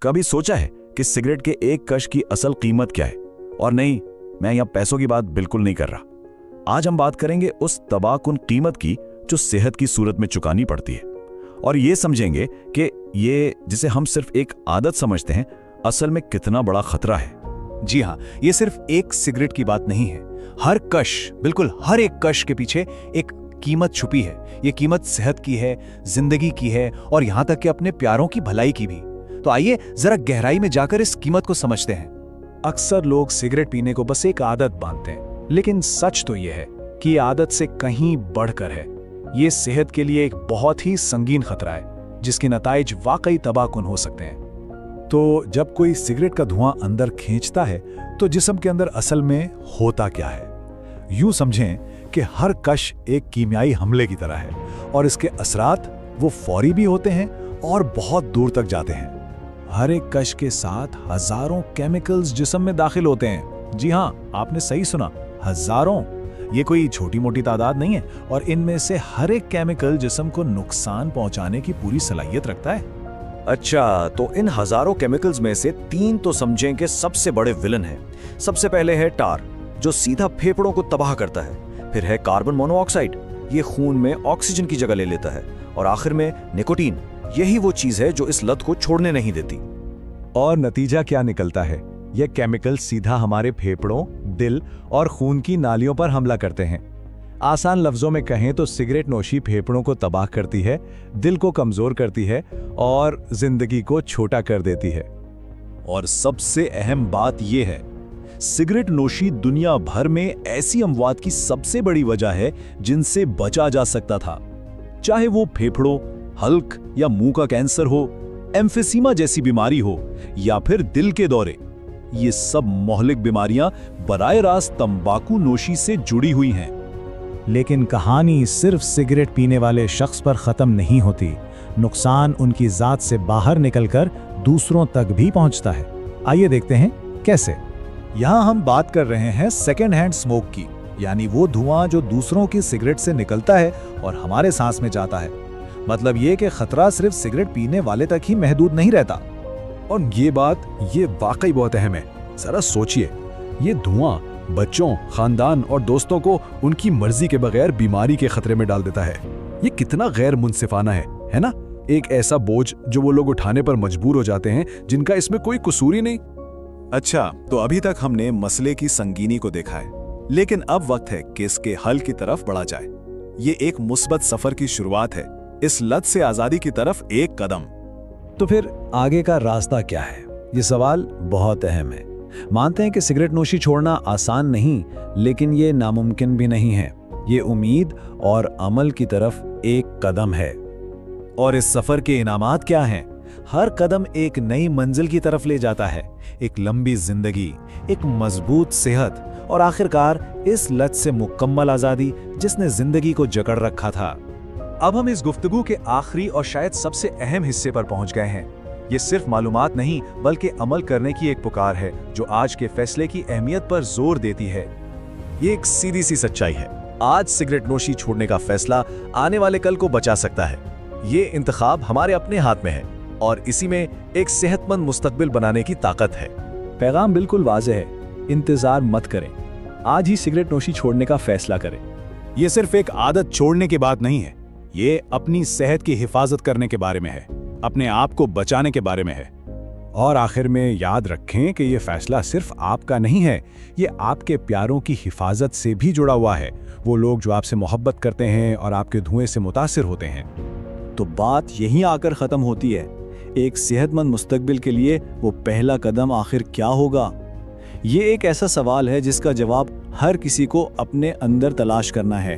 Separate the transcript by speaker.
Speaker 1: कभी सोचा है कि सिगरेट के एक कश की असल कीमत क्या है? और नहीं, मैं यहाँ पैसों की बात बिल्कुल नहीं कर रहा। आज हम बात करेंगे उस तबाहकुन कीमत की जो सेहत की सूरत में चुकानी पड़ती है, और ये समझेंगे कि ये जिसे हम सिर्फ एक आदत समझते हैं असल में कितना बड़ा खतरा है।
Speaker 2: जी हाँ, ये सिर्फ एक सिगरेट की बात नहीं है। हर कश, बिल्कुल हर एक कश के पीछे एक कीमत छुपी है। ये कीमत सेहत की है, जिंदगी की है, और यहां तक कि अपने प्यारों की भलाई की भी। तो आइए जरा गहराई में जाकर इस कीमत को समझते हैं।
Speaker 3: अक्सर लोग सिगरेट पीने को बस एक आदत मानते हैं, लेकिन सच तो यह है कि ये आदत से कहीं बढ़कर है। ये सेहत के लिए एक बहुत ही संगीन खतरा है, जिसके नताइज वाकई तबाहकुन हो सकते हैं। तो जब कोई सिगरेट का धुआं अंदर खींचता है तो जिस्म के अंदर असल में होता क्या है? यूं समझें कि हर कश एक कीमियाई हमले की तरह है, और इसके असरात वो फौरी भी होते हैं और बहुत दूर तक जाते हैं। हर एक कश के साथ हजारों केमिकल्स जिस्म में दाखिल होते हैं। जी हाँ, आपने सही सुना, हजारों। ये कोई छोटी मोटी तादाद नहीं है, और इनमें से हर एक केमिकल जिस्म को नुकसान पहुंचाने की पूरी सलाहियत रखता है।
Speaker 1: अच्छा, तो इन हजारों केमिकल्स में से 3 तो समझें कि सबसे बड़े विलन हैं। सबसे पहले है टार, जो सीधा फेफड़ों को तबाह करता है। फिर है कार्बन मोनोऑक्साइड, ये खून में ऑक्सीजन की जगह ले लेता है। और आखिर में निकोटीन, यही वो चीज है जो इस लत को छोड़ने नहीं देती।
Speaker 3: और नतीजा क्या निकलता है? यह केमिकल सीधा हमारे फेफड़ों, दिल और खून की नालियों पर हमला करते हैं। आसान लफ्जों में कहें तो सिगरेट नोशी फेफड़ों को तबाह करती है, दिल को कमजोर करती है और जिंदगी को छोटा कर देती है।
Speaker 4: और सबसे अहम बात यह है, सिगरेट नोशी दुनिया भर में ऐसी अमवात की सबसे बड़ी वजह है जिनसे बचा जा सकता था। चाहे वो फेफड़ों, हल्क या मुंह का कैंसर हो, एम्फिसीमा जैसी बीमारी हो, या फिर दिल के दौरे, ये सब मोहलिक बीमारियां बराह रास्त तंबाकू नोशी से जुड़ी हुई हैं।
Speaker 3: लेकिन कहानी सिर्फ सिगरेट पीने वाले शख्स पर खत्म नहीं होती। नुकसान उनकी जात से बाहर निकलकर दूसरों तक भी पहुंचता है। आइए देखते हैं कैसे। यहाँ हम बात कर रहे हैं सेकेंड हैंड स्मोक की, यानी वो धुआं जो दूसरों की सिगरेट से निकलता है और हमारे सांस में जाता है। मतलब ये कि खतरा सिर्फ सिगरेट पीने वाले तक ही महदूद नहीं रहता।
Speaker 5: और ये वाकई बहुत अहम है। जरा सोचिए, ये धुआं बच्चों, खानदान और दोस्तों को उनकी मर्जी के बगैर बीमारी के खतरे में डाल देता है। ये कितना गैर मुनसिफाना है ना? एक ऐसा बोझ जो वो लोग उठाने पर मजबूर हो जाते हैं जिनका इसमें कोई कसूर ही नहीं।
Speaker 4: अच्छा, तो अभी तक हमने मसले की संगीनी को देखा है, लेकिन अब वक्त है कि इसके हल की तरफ बढ़ा जाए। ये एक मुस्बत सफर की शुरुआत है, इस लत से आजादी की तरफ एक कदम।
Speaker 3: तो फिर आगे का रास्ता क्या है? ये सवाल बहुत अहम है। मानते हैं कि सिगरेट नोशी छोड़ना आसान नहीं, लेकिन ये नामुमकिन भी नहीं है। ये उम्मीद और अमल की तरफ एक कदम है। और इस सफर के इनामात क्या हैं? हर कदम एक नई मंजिल की तरफ ले जाता है। एक लंबी जिंदगी, एक मजबूत सेहत और आखिरकार इस लत से मुकम्मल आजादी जिसने जिंदगी को जकड़ रखा था। अब हम इस गुफ्तगू के आखिरी और शायद सबसे अहम हिस्से पर पहुंच गए हैं। ये सिर्फ मालूमात नहीं, बल्कि अमल करने की एक पुकार है जो आज के फैसले की अहमियत पर जोर देती है।
Speaker 4: ये एक सीधी सी सच्चाई है। आज सिगरेट नोशी छोड़ने का फैसला आने वाले कल को बचा सकता है। ये इंतखाब हमारे अपने हाथ में है, और इसी में एक सेहतमंद मुस्तकबिल बनाने की ताकत है।
Speaker 3: पैगाम बिल्कुल वाज़ेह है, इंतजार मत करें, आज ही सिगरेट नोशी छोड़ने का फैसला करें।
Speaker 2: ये सिर्फ एक आदत छोड़ने की बात नहीं है, ये अपनी सेहत की हिफाजत करने के बारे में है, अपने आप को बचाने के बारे में है।
Speaker 3: और आखिर में याद रखें कि ये फैसला सिर्फ आपका नहीं है, ये आपके प्यारों की हिफाजत से भी जुड़ा हुआ है। वो लोग जो आपसे मोहब्बत करते हैं और आपके धुएं से मुतासिर होते हैं।
Speaker 4: तो बात यहीं आकर खत्म होती है। एक सेहतमंद मुस्तकबिल के लिए वो पहला कदम आखिर क्या होगा? ये एक ऐसा सवाल है जिसका जवाब हर किसी को अपने अंदर तलाश करना है।